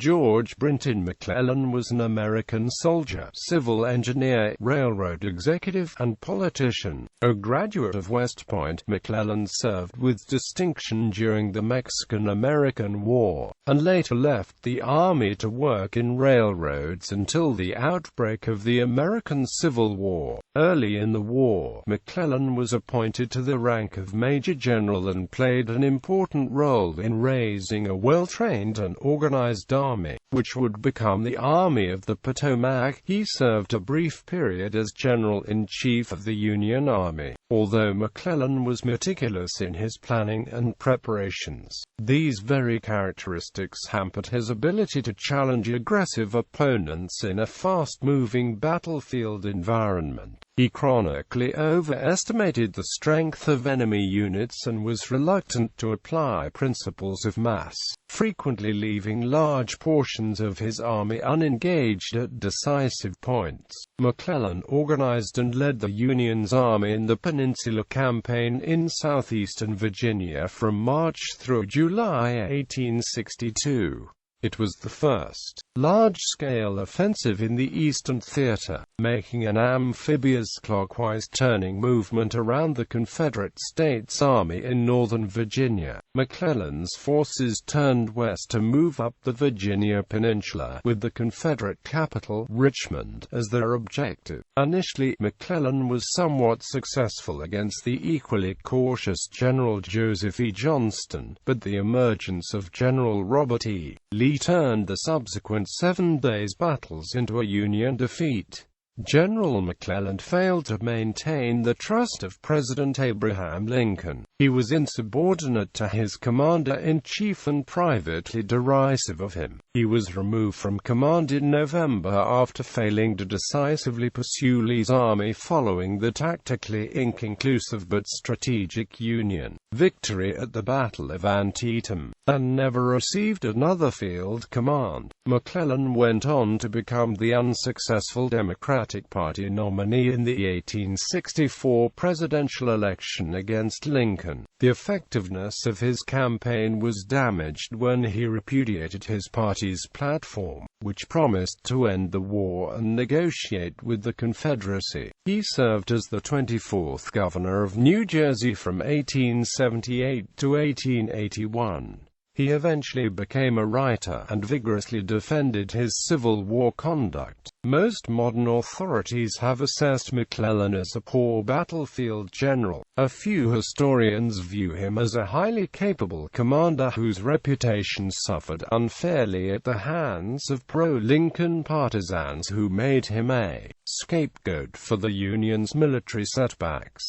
George Brinton McClellan was an American soldier, civil engineer, railroad executive, and politician. A graduate of West Point, McClellan served with distinction during the Mexican-American War, and later left the Army to work in railroads until the outbreak of the American Civil War. Early in the war, McClellan was appointed to the rank of Major General and played an important role in raising a well-trained and organized army, which would become the Army of the Potomac. He served a brief period as General-in-Chief of the Union Army. Although McClellan was meticulous in his planning and preparations, these very characteristics hampered his ability to challenge aggressive opponents in a fast-moving battlefield environment. He chronically overestimated the strength of enemy units and was reluctant to apply principles of mass, frequently leaving large portions of his army unengaged at decisive points. McClellan organized and led the Union's army in the Peninsula Campaign in southeastern Virginia from March through July 1862. It was the first large-scale offensive in the Eastern Theater, making an amphibious clockwise turning movement around the Confederate States Army in northern Virginia. McClellan's forces turned west to move up the Virginia Peninsula, with the Confederate capital, Richmond, as their objective. Initially, McClellan was somewhat successful against the equally cautious General Joseph E. Johnston, but the emergence of General Robert E. Lee turned the subsequent 7 days' battles into a Union defeat. General McClellan failed to maintain the trust of President Abraham Lincoln. He was insubordinate to his commander-in-chief and privately derisive of him. He was removed from command in November after failing to decisively pursue Lee's army following the tactically inconclusive but strategic Union victory at the Battle of Antietam, and never received another field command. McClellan went on to become the unsuccessful Democratic Party nominee in the 1864 presidential election against Lincoln. The effectiveness of his campaign was damaged when he repudiated his party's platform, which promised to end the war and negotiate with the Confederacy. He served as the 24th governor of New Jersey from 1878 to 1881. He eventually became a writer and vigorously defended his Civil War conduct. Most modern authorities have assessed McClellan as a poor battlefield general. A few historians view him as a highly capable commander whose reputation suffered unfairly at the hands of pro-Lincoln partisans who made him a scapegoat for the Union's military setbacks.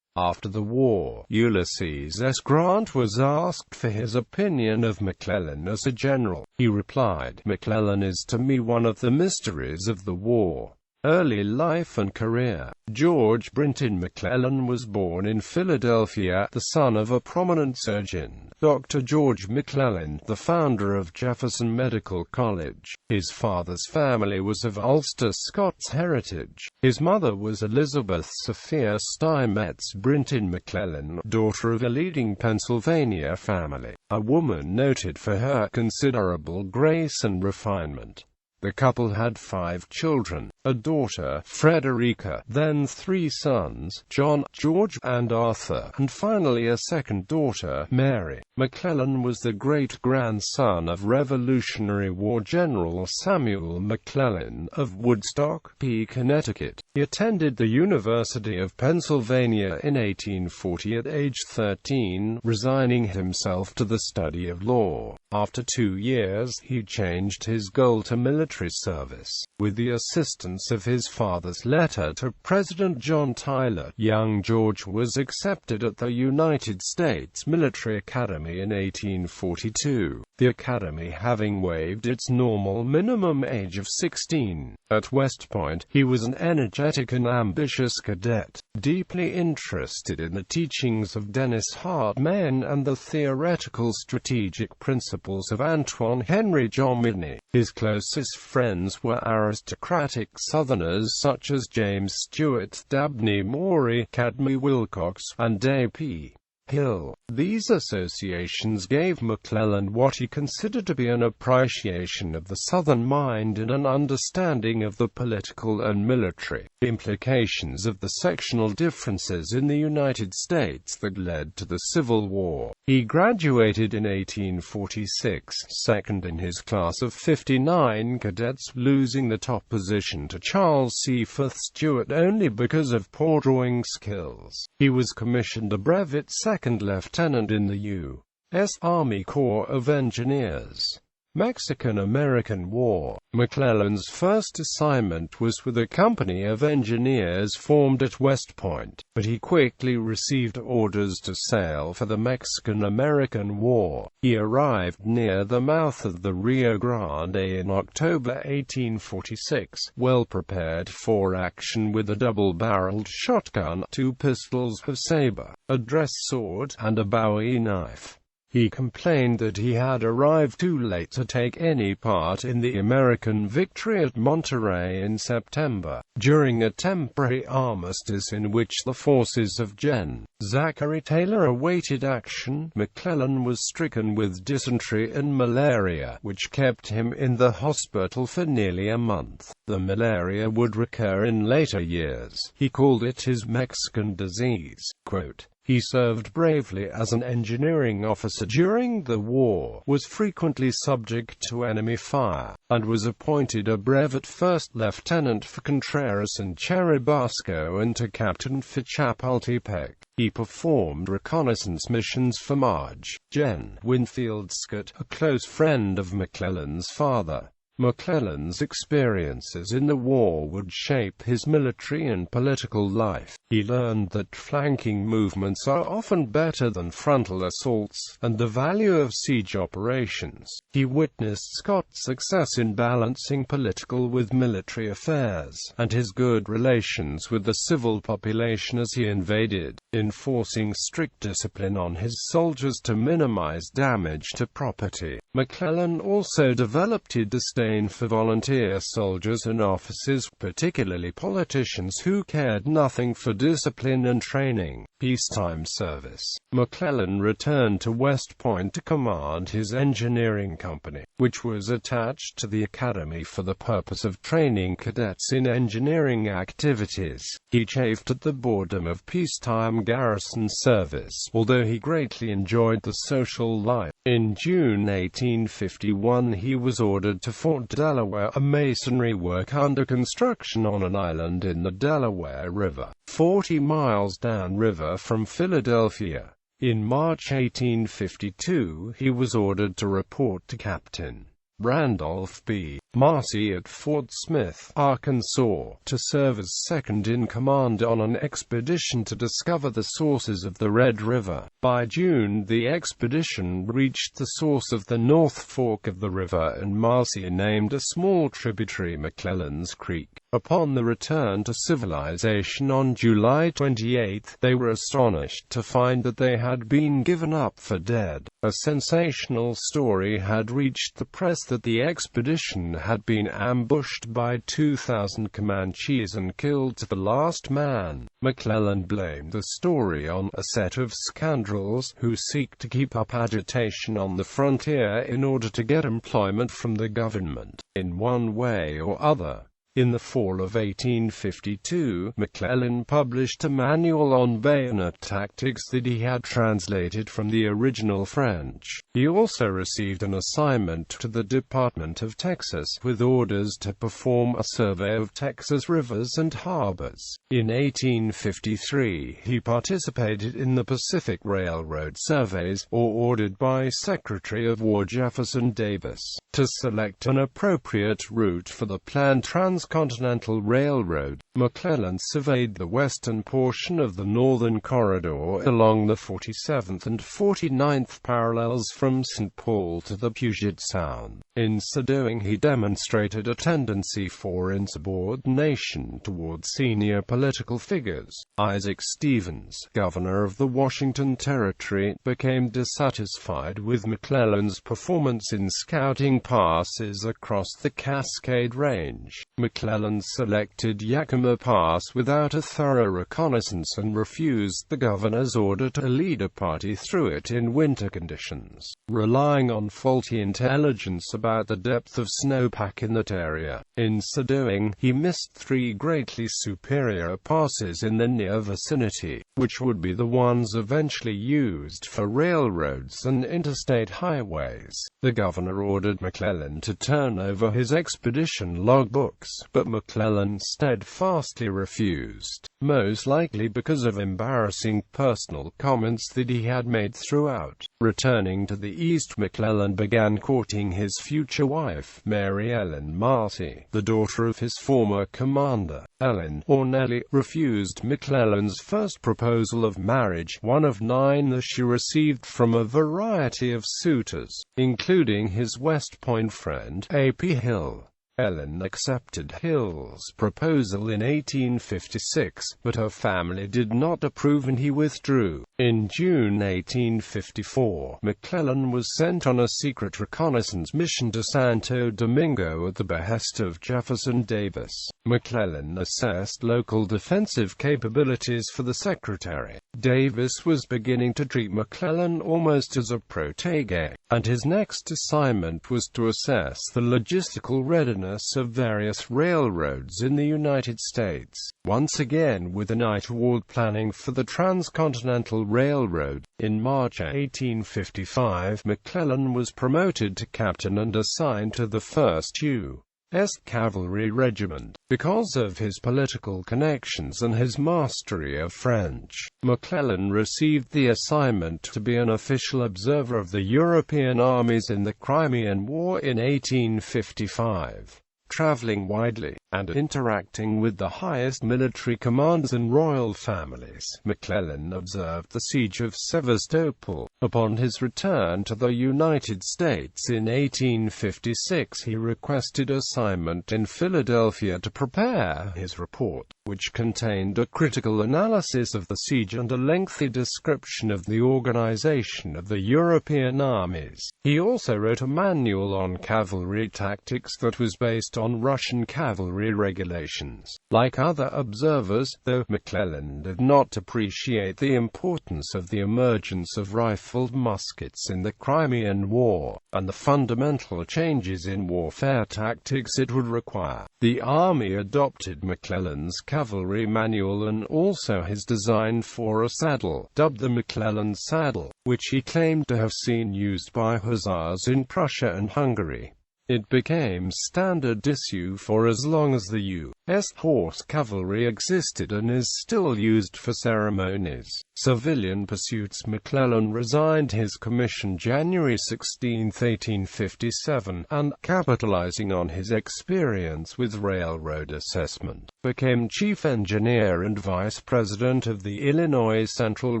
After the war, Ulysses S. Grant was asked for his opinion of McClellan as a general. He replied, "McClellan is to me one of the mysteries of the war." Early life and career. George Brinton McClellan was born in Philadelphia, the son of a prominent surgeon, Dr. George McClellan, the founder of Jefferson Medical College. His father's family was of Ulster Scots heritage. His mother was Elizabeth Sophia Steinmetz Brinton McClellan, daughter of a leading Pennsylvania family, a woman noted for her considerable grace and refinement. The couple had 5 children, a daughter, Frederica, then 3 sons, John, George, and Arthur, and finally a second daughter, Mary. McClellan was the great-grandson of Revolutionary War General Samuel McClellan, of Woodstock, Connecticut. He attended the University of Pennsylvania in 1840 at age 13, resigning himself to the study of law. After 2 years, he changed his goal to military service. With the assistance of his father's letter to President John Tyler, young George was accepted at the United States Military Academy in 1842, the academy having waived its normal minimum age of 16. At West Point, he was an energetic and ambitious cadet, deeply interested in the teachings of Dennis Hartmann and the theoretical strategic principles of Antoine Henry Jomini. His closest friends were aristocratic Southerners such as James Stewart, Dabney Maury, Cadmy Wilcox, and A.P. Hill. These associations gave McClellan what he considered to be an appreciation of the Southern mind and an understanding of the political and military implications of the sectional differences in the United States that led to the Civil War. He graduated in 1846, second in his class of 59 cadets, losing the top position to Charles C. Frith Stewart only because of poor drawing skills. He was commissioned a brevet second lieutenant in the U.S. Army Corps of Engineers. Mexican-American War. McClellan's first assignment was with a company of engineers formed at West Point, but he quickly received orders to sail for the Mexican-American War. He arrived near the mouth of the Rio Grande in October 1846, well prepared for action with a double-barreled shotgun, 2 pistols, a saber, a dress sword, and a Bowie knife. He complained that he had arrived too late to take any part in the American victory at Monterey in September. During a temporary armistice in which the forces of Gen. Zachary Taylor awaited action, McClellan was stricken with dysentery and malaria, which kept him in the hospital for nearly a month. The malaria would recur in later years. He called it his Mexican disease. Quote, "He served bravely as an engineering officer during the war, was frequently subject to enemy fire, and was appointed a brevet first lieutenant for Contreras and Cherubasco and to captain for Chapultepec. He performed reconnaissance missions for Marge, Gen. Winfield Scott, a close friend of McClellan's father." McClellan's experiences in the war would shape his military and political life. He learned that flanking movements are often better than frontal assaults, and the value of siege operations. He witnessed Scott's success in balancing political with military affairs, and his good relations with the civil population as he invaded, enforcing strict discipline on his soldiers to minimize damage to property. McClellan also developed a disdain for volunteer soldiers and officers, particularly politicians who cared nothing for discipline and training. Peacetime service. McClellan returned to West Point to command his engineering company, which was attached to the academy for the purpose of training cadets in engineering activities. He chafed at the boredom of peacetime garrison service, although he greatly enjoyed the social life. In June 1851 he was ordered to Fort Delaware, a masonry work under construction on an island in the Delaware River, 40 miles downriver from Philadelphia. In March 1852 he was ordered to report to Captain Randolph B. Marcy at Fort Smith, Arkansas, to serve as second-in-command on an expedition to discover the sources of the Red River. By June the expedition reached the source of the North Fork of the river, and Marcy named a small tributary McClellan's Creek. Upon the return to civilization on July 28, they were astonished to find that they had been given up for dead. A sensational story had reached the press that the expedition had been ambushed by 2,000 Comanches and killed to the last man. McClellan blamed the story on a set of scoundrels who seek to keep up agitation on the frontier in order to get employment from the government, in one way or other. In the fall of 1852, McClellan published a manual on bayonet tactics that he had translated from the original French. He also received an assignment to the Department of Texas, with orders to perform a survey of Texas rivers and harbors. In 1853, he participated in the Pacific Railroad surveys, ordered by Secretary of War Jefferson Davis, to select an appropriate route for the planned Transcontinental Railroad. McClellan surveyed the western portion of the Northern Corridor along the 47th and 49th parallels from St. Paul to the Puget Sound. In so doing he demonstrated a tendency for insubordination toward senior political figures. Isaac Stevens, governor of the Washington Territory, became dissatisfied with McClellan's performance in scouting passes across the Cascade Range. McClellan selected Yakima Pass without a thorough reconnaissance and refused the governor's order to lead a party through it in winter conditions, relying on faulty intelligence about the depth of snowpack in that area. In so doing, he missed 3 greatly superior passes in the near vicinity, which would be the ones eventually used for railroads and interstate highways. The governor ordered McClellan to turn over his expedition logbooks, but McClellan steadfastly refused, most likely because of embarrassing personal comments that he had made throughout. Returning to the East, McClellan began courting his future wife, Mary Ellen Marcy, the daughter of his former commander. Ellen, or Nellie, refused McClellan's first proposal of marriage, one of 9 that she received from a variety of suitors, including his West Point friend, A.P. Hill. Ellen accepted Hill's proposal in 1856, but her family did not approve and he withdrew. In June 1854, McClellan was sent on a secret reconnaissance mission to Santo Domingo at the behest of Jefferson Davis. McClellan assessed local defensive capabilities for the Secretary. Davis was beginning to treat McClellan almost as a protege, and his next assignment was to assess the logistical readiness of various railroads in the United States, once again with an eye toward planning for the Transcontinental Railroad. In March 1855, McClellan was promoted to captain and assigned to the 1st U.S. Cavalry Regiment. Because of his political connections and his mastery of French, McClellan received the assignment to be an official observer of the European armies in the Crimean War in 1855. Traveling widely, and interacting with the highest military commanders and royal families, McClellan observed the siege of Sevastopol. Upon his return to the United States in 1856, he requested assignment in Philadelphia to prepare his report, which contained a critical analysis of the siege and a lengthy description of the organization of the European armies. He also wrote a manual on cavalry tactics that was based on Russian cavalry regulations. Like other observers, though, McClellan did not appreciate the importance of the emergence of rifled muskets in the Crimean War, and the fundamental changes in warfare tactics it would require. The Army adopted McClellan's cavalry manual and also his design for a saddle, dubbed the McClellan saddle, which he claimed to have seen used by hussars in Prussia and Hungary. It became standard issue for as long as the U.S. horse cavalry existed and is still used for ceremonies. Civilian pursuits. McClellan resigned his commission January 16, 1857, and, capitalizing on his experience with railroad assessment, became chief engineer and vice president of the Illinois Central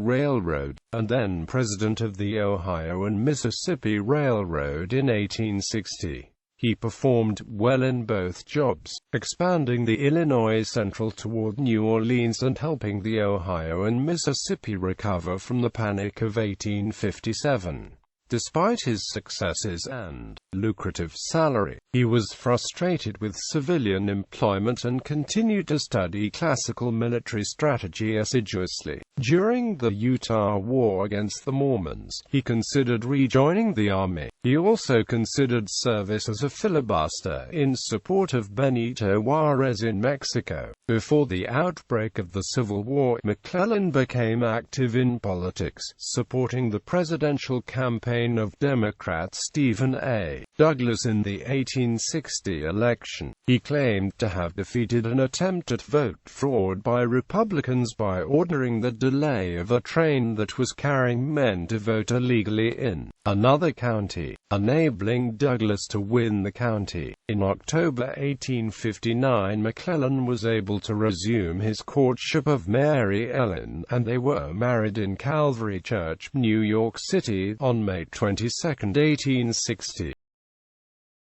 Railroad, and then president of the Ohio and Mississippi Railroad in 1860. He performed well in both jobs, expanding the Illinois Central toward New Orleans and helping the Ohio and Mississippi recover from the Panic of 1857. Despite his successes and lucrative salary, he was frustrated with civilian employment and continued to study classical military strategy assiduously. During the Utah War against the Mormons, he considered rejoining the army. He also considered service as a filibuster in support of Benito Juárez in Mexico. Before the outbreak of the Civil War, McClellan became active in politics, supporting the presidential campaign of Democrat Stephen A. Douglas in the 1860 election. He claimed to have defeated an attempt at vote fraud by Republicans by ordering the delay of a train that was carrying men to vote illegally in another county, enabling Douglas to win the county. In October 1859, McClellan was able to resume his courtship of Mary Ellen, and they were married in Calvary Church, New York City, on May 22, 1860.